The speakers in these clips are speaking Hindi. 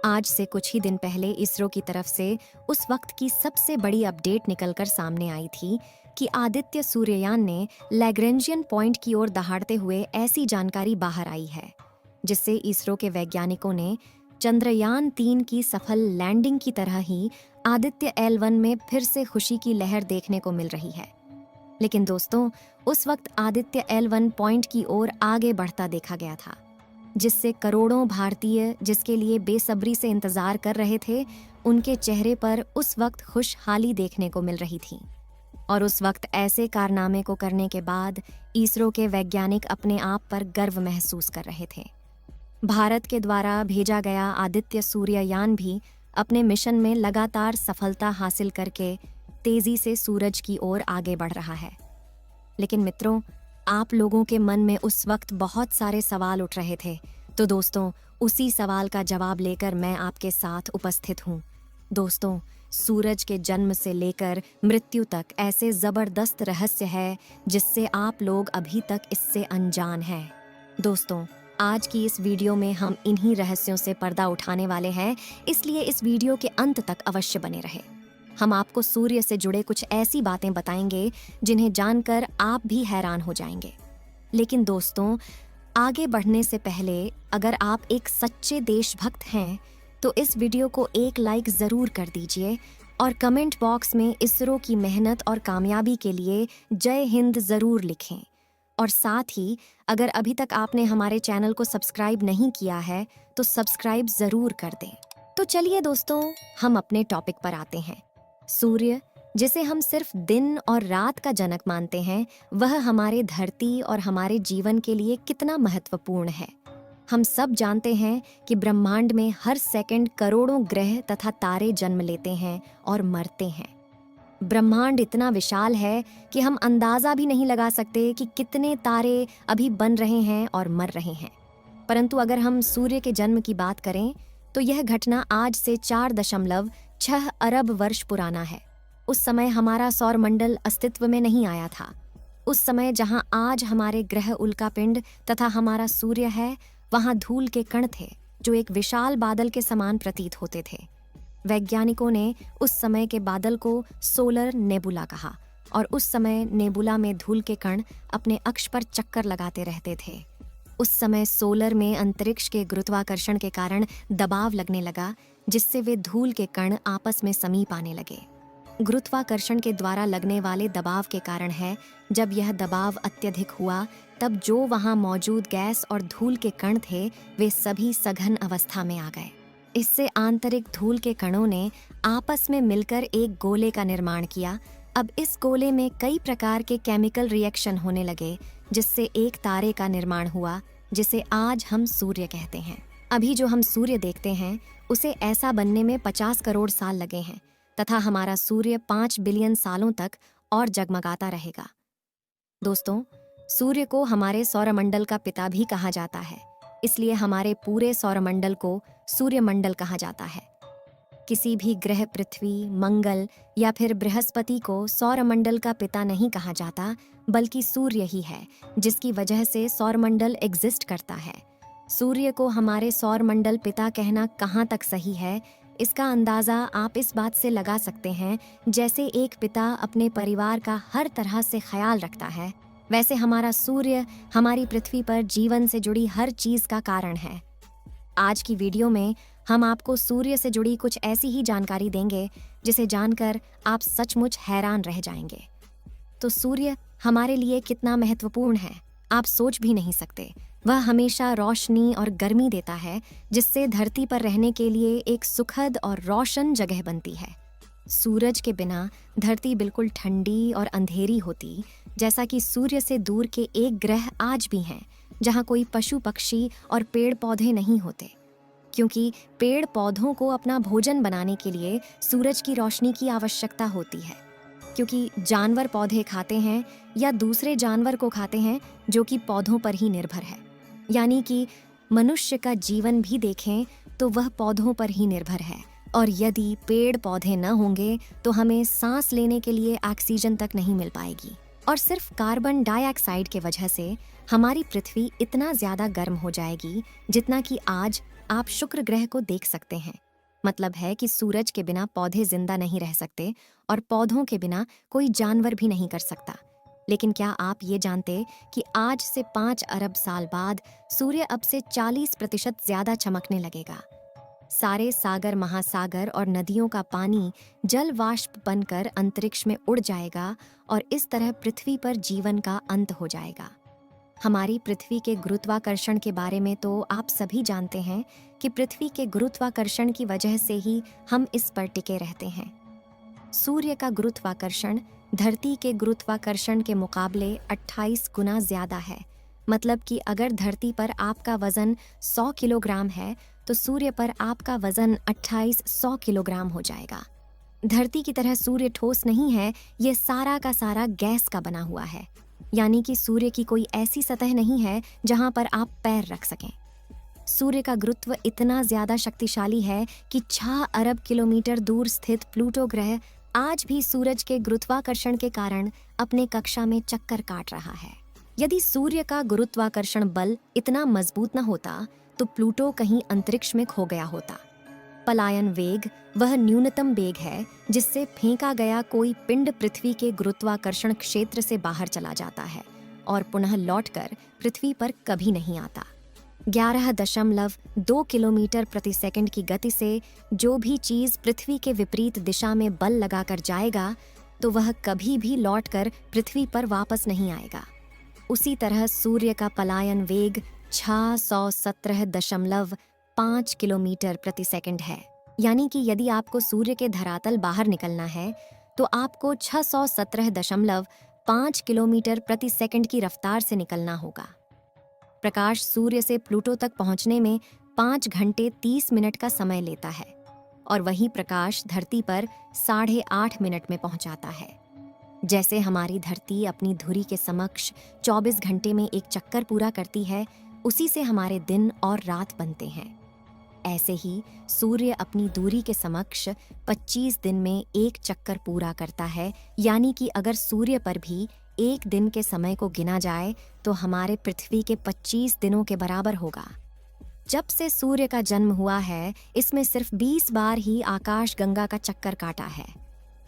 आज से कुछ ही दिन पहले इसरो की तरफ से उस वक्त की सबसे बड़ी अपडेट निकलकर सामने आई थी कि आदित्य सूर्ययान ने लैग्रेंजियन पॉइंट की ओर दहाड़ते हुए ऐसी जानकारी बाहर आई है जिससे इसरो के वैज्ञानिकों ने चंद्रयान 3 की सफल लैंडिंग की तरह ही आदित्य L1 में फिर से खुशी की लहर देखने को मिल रही है। लेकिन दोस्तों, उस वक्त आदित्य L1 पॉइंट की ओर आगे बढ़ता देखा गया था, जिससे करोड़ों भारतीय जिसके लिए बेसब्री से इंतजार कर रहे थे, उनके चेहरे पर उस वक्त खुशहाली देखने को मिल रही थी। और उस वक्त ऐसे कारनामे को करने के बाद इसरो के वैज्ञानिक अपने आप पर गर्व महसूस कर रहे थे। भारत के द्वारा भेजा गया आदित्य सूर्ययान भी अपने मिशन में लगातार सफलता हासिल करके तेजी से सूरज की ओर आगे बढ़ रहा है। लेकिन मित्रों, आप लोगों के मन में उस वक्त बहुत सारे सवाल उठ रहे थे, तो दोस्तों, उसी सवाल का जवाब लेकर मैं आपके साथ उपस्थित हूँ। दोस्तों, सूरज के जन्म से लेकर मृत्यु तक ऐसे जबरदस्त रहस्य है जिससे आप लोग अभी तक इससे अनजान हैं। दोस्तों, आज की इस वीडियो में हम इन्हीं रहस्यों से पर्दा उठाने वाले हैं, इसलिए इस वीडियो के अंत तक अवश्य बने रहें। हम आपको सूर्य से जुड़े कुछ ऐसी बातें बताएंगे जिन्हें जानकर आप भी हैरान हो जाएंगे। लेकिन दोस्तों, आगे बढ़ने से पहले अगर आप एक सच्चे देशभक्त हैं तो इस वीडियो को एक लाइक ज़रूर कर दीजिए और कमेंट बॉक्स में इसरो की मेहनत और कामयाबी के लिए जय हिंद ज़रूर लिखें। और साथ ही अगर अभी तक आपने हमारे चैनल को सब्सक्राइब नहीं किया है तो सब्सक्राइब ज़रूर कर दें। तो चलिए दोस्तों, हम अपने टॉपिक पर आते हैं। सूर्य, जिसे हम सिर्फ दिन और रात का जनक मानते हैं, वह हमारे धरती और हमारे जीवन के लिए कितना महत्वपूर्ण है। हम सब जानते हैं कि ब्रह्मांड में हर सेकंड करोड़ों ग्रह तथा तारे जन्म लेते हैं और मरते हैं। ब्रह्मांड इतना विशाल है कि हम अंदाजा भी नहीं लगा सकते कि कितने तारे अभी बन रहे हैं और मर रहे हैं। परंतु अगर हम सूर्य के जन्म की बात करें तो यह घटना आज से 4.6 अरब वर्ष पुराना है। उस समय हमारा सौरमंडल अस्तित्व में नहीं आया था। उस समय जहां आज हमारे ग्रह उल्कापिंड तथा हमारा सूर्य है, वहां धूल के कण थे जो एक विशाल बादल के समान प्रतीत होते थे। वैज्ञानिकों ने उस समय के बादल को सोलर नेबुला कहा और उस समय नेबुला में धूल के कण अपने अक्ष पर चक्कर लगाते रहते थे। उस समय सोलर में अंतरिक्ष के गुरुत्वाकर्षण के कारण दबाव लगने लगा, जिससे वे धूल के कण आपस में समीप आने लगे। गुरुत्वाकर्षण के द्वारा लगने वाले दबाव के कारण है, जब यह दबाव अत्यधिक हुआ तब जो वहां मौजूद गैस और धूल के कण थे वे सभी सघन अवस्था में आ गए। इससे आंतरिक धूल के कणों ने आपस में मिलकर एक गोले का निर्माण किया। अब इस गोले में कई प्रकार के केमिकल रिएक्शन होने लगे, जिससे एक तारे का निर्माण हुआ, जिसे आज हम सूर्य कहते हैं। अभी जो हम सूर्य देखते हैं उसे ऐसा बनने में 50 करोड़ साल लगे हैं तथा हमारा सूर्य 5 बिलियन सालों तक और जगमगाता रहेगा। दोस्तों, सूर्य को हमारे सौरमंडल का पिता भी कहा जाता है, इसलिए हमारे पूरे सौरमंडल को सूर्यमंडल कहा जाता है। किसी भी ग्रह पृथ्वी, मंगल या फिर बृहस्पति को सौरमंडल का पिता नहीं कहा जाता, बल्कि सूर्य ही है जिसकी वजह से सौरमंडल एग्जिस्ट करता है। सूर्य को हमारे सौरमंडल पिता कहना कहाँ तक सही है, इसका अंदाज़ा आप इस बात से लगा सकते हैं, जैसे एक पिता अपने परिवार का हर तरह से ख्याल रखता है, वैसे हमारा सूर्य हमारी पृथ्वी पर जीवन से जुड़ी हर चीज़ का कारण है। आज की वीडियो में हम आपको सूर्य से जुड़ी कुछ ऐसी ही जानकारी देंगे जिसे जानकर आप सचमुच हैरान रह जाएंगे। तो सूर्य हमारे लिए कितना महत्वपूर्ण है, आप सोच भी नहीं सकते। वह हमेशा रोशनी और गर्मी देता है, जिससे धरती पर रहने के लिए एक सुखद और रोशन जगह बनती है। सूरज के बिना धरती बिल्कुल ठंडी और अंधेरी होती, जैसा कि सूर्य से दूर के एक ग्रह आज भी हैं, जहां कोई पशु पक्षी और पेड़ पौधे नहीं होते, क्योंकि पेड़ पौधों को अपना भोजन बनाने के लिए सूरज की रोशनी की आवश्यकता होती है। क्योंकि जानवर पौधे खाते हैं या दूसरे जानवर को खाते हैं जो कि पौधों पर ही निर्भर है। यानी कि मनुष्य का जीवन भी देखें तो वह पौधों पर ही निर्भर है, और यदि पेड़ पौधे न होंगे तो हमें सांस लेने के लिए ऑक्सीजन तक नहीं मिल पाएगी। और सिर्फ कार्बन डाइऑक्साइड के वजह से हमारी पृथ्वी इतना ज्यादा गर्म हो जाएगी जितना कि आज आप शुक्र ग्रह को देख सकते हैं। मतलब है कि सूरज के बिना पौधे जिंदा नहीं रह सकते और पौधों के बिना कोई जानवर भी नहीं कर सकता। लेकिन क्या आप ये जानते कि आज से 5 अरब साल बाद सूर्य अब से 40% ज्यादा चमकने लगेगा। सारे सागर, महासागर और नदियों का पानी जल वाष्प बनकर अंतरिक्ष में उड़ जाएगा और इस तरह पृथ्वी पर जीवन का अंत हो जाएगा। हमारी पृथ्वी के गुरुत्वाकर्षण के बारे में तो आप सभी जानते हैं कि पृथ्वी के गुरुत्वाकर्षण की वजह से ही हम इस पर टिके रहते हैं। सूर्य का गुरुत्वाकर्षण धरती के गुरुत्वाकर्षण के मुकाबले 28 गुना ज्यादा है। मतलब कि अगर धरती पर आपका वजन 100 किलोग्राम है तो सूर्य पर आपका वजन 2800 किलोग्राम हो जाएगा। धरती की तरह सूर्य ठोस नहीं है, ये सारा का सारा गैस का बना हुआ है। यानी कि सूर्य की कोई ऐसी सतह नहीं है जहां पर आप पैर रख सकें। सूर्य का गुरुत्व इतना ज्यादा शक्तिशाली है कि 6 अरब किलोमीटर दूर स्थित प्लूटो ग्रह आज भी सूरज के गुरुत्वाकर्षण के कारण अपने कक्षा में चक्कर काट रहा है। यदि सूर्य का गुरुत्वाकर्षण बल इतना मजबूत न होता तो प्लूटो कहीं अंतरिक्ष में खो गया होता। पलायन वेग वह न्यूनतम वेग है जिससे फेंका गया कोई पिंड पृथ्वी के गुरुत्वाकर्षण क्षेत्र से बाहर चला जाता है और पुनः लौटकर पृथ्वी पर कभी नहीं आता। 11.2 किलोमीटर प्रति सेकंड की गति से जो भी चीज पृथ्वी के विपरीत दिशा में बल लगाकर जाएगा तो वह कभी भी लौटकर पृथ्वी पर वापस नहीं आएगा। उसी तरह सूर्य का पलायन वेग 617.5 किलोमीटर प्रति सेकंड है। यानी कि यदि आपको सूर्य के धरातल बाहर निकलना है तो आपको 617.5 किलोमीटर प्रति सेकंड की रफ्तार से निकलना होगा। प्रकाश सूर्य से प्लूटो तक पहुंचने में 5 घंटे 30 मिनट का समय लेता है और वही प्रकाश धरती पर 8.5 मिनट में पहुंचाता है। जैसे हमारी धरती अपनी धुरी के समक्ष 24 घंटे में एक चक्कर पूरा करती है, उसी से हमारे दिन और रात बनते हैं। ऐसे ही सूर्य अपनी दूरी के समक्ष 25 दिन में एक चक्कर पूरा करता है। यानी कि अगर सूर्य पर भी एक दिन के समय को गिना जाए तो हमारे पृथ्वी के 25 दिनों के बराबर होगा। जब से सूर्य का जन्म हुआ है, इसमें सिर्फ 20 बार ही आकाश गंगा का चक्कर काटा है।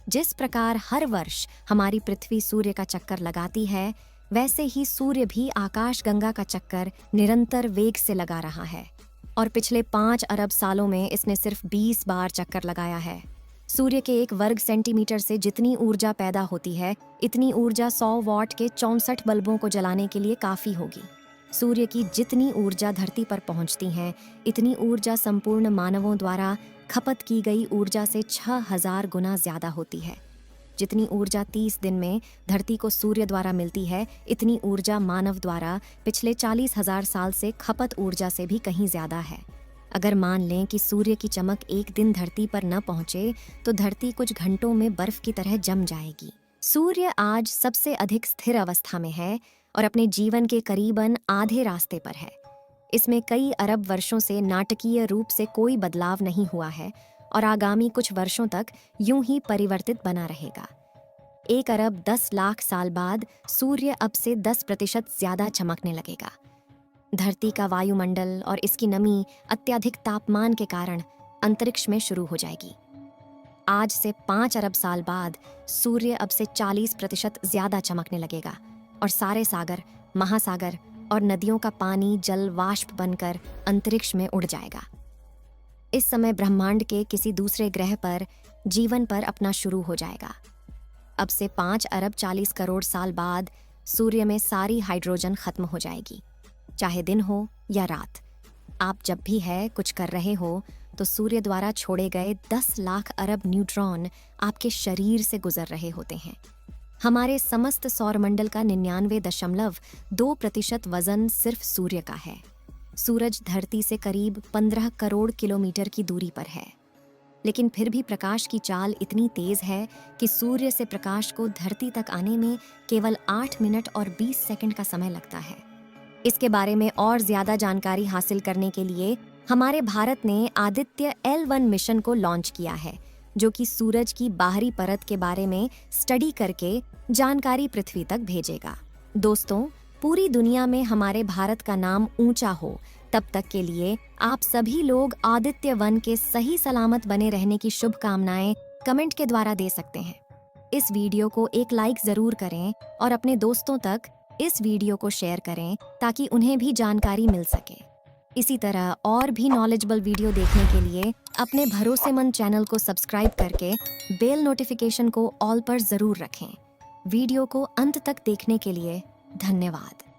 जिस प्रकार हर वर्ष हमारी पृथ्वी सूर्य का चक्कर लगाती है, वैसे ही सूर्य भी आकाश गंगा का चक्कर निरंतर वेग से लगा रहा है और पिछले 5 अरब सालों में इसने सिर्फ 20 बार चक्कर लगाया है। सूर्य के 1 वर्ग सेंटीमीटर से जितनी ऊर्जा पैदा होती है, इतनी ऊर्जा 100 वॉट के 64 बल्बों को जलाने के लिए काफी होगी। सूर्य की जितनी ऊर्जा धरती पर पहुंचती है, इतनी ऊर्जा संपूर्ण मानवों द्वारा खपत की गई ऊर्जा से 6000 गुना ज्यादा होती है। जितनी ऊर्जा 30 दिन में धरती को सूर्य द्वारा मिलती है, इतनी ऊर्जा मानव द्वारा पिछले 40,000 साल से खपत ऊर्जा से भी कहीं ज्यादा है। अगर मान लें कि सूर्य की चमक एक दिन धरती पर न पहुंचे तो धरती कुछ घंटों में बर्फ की तरह जम जाएगी। सूर्य आज सबसे अधिक स्थिर अवस्था में है और अपने जीवन के करीबन आधे रास्ते पर है। इसमें कई अरब वर्षों से नाटकीय रूप से कोई बदलाव नहीं हुआ है और आगामी कुछ वर्षों तक यूं ही परिवर्तित बना रहेगा। 1 अरब 10 लाख साल बाद सूर्य अब से 10% ज्यादा चमकने लगेगा। धरती का वायुमंडल और इसकी नमी अत्यधिक तापमान के कारण अंतरिक्ष में शुरू हो जाएगी। आज से 5 अरब साल बाद सूर्य अब से 40% ज्यादा चमकने लगेगा और सारे सागर, महासागर और नदियों का पानी जल वाष्प बनकर अंतरिक्ष में उड़ जाएगा। इस समय ब्रह्मांड के किसी दूसरे ग्रह पर जीवन पर अपना शुरू हो जाएगा। अब से 5 अरब 40 करोड़ साल बाद सूर्य में सारी हाइड्रोजन खत्म हो जाएगी। चाहे दिन हो या रात, आप जब भी है कुछ कर रहे हो तो सूर्य द्वारा छोड़े गए 10 लाख अरब न्यूट्रॉन आपके शरीर से गुजर रहे होते हैं। हमारे समस्त सौरमंडल का 99.2% वजन सिर्फ सूर्य का है। सूरज धरती से करीब 15 करोड़ किलोमीटर की दूरी पर है, लेकिन फिर भी प्रकाश की चाल इतनी तेज है कि सूर्य से प्रकाश को धरती तक आने में केवल 8 मिनट और 20 सेकंड का समय लगता है। इसके बारे में और ज्यादा जानकारी हासिल करने के लिए हमारे भारत ने आदित्य L1 मिशन को लॉन्च किया है, जो कि सूरज की बाहरी परत के बारे में स्टडी करके जानकारी पृथ्वी तक भेजेगा। दोस्तों, पूरी दुनिया में हमारे भारत का नाम ऊंचा हो, तब तक के लिए आप सभी लोग आदित्य वन के सही सलामत बने रहने की शुभकामनाएं कमेंट के द्वारा दे सकते हैं। इस वीडियो को एक लाइक जरूर करें और अपने दोस्तों तक इस वीडियो को शेयर करें ताकि उन्हें भी जानकारी मिल सके। इसी तरह और भी नॉलेजेबल वीडियो देखने के लिए अपने भरोसेमंद चैनल को सब्सक्राइब करके बेल नोटिफिकेशन को ऑल पर जरूर रखें। वीडियो को अंत तक देखने के लिए धन्यवाद।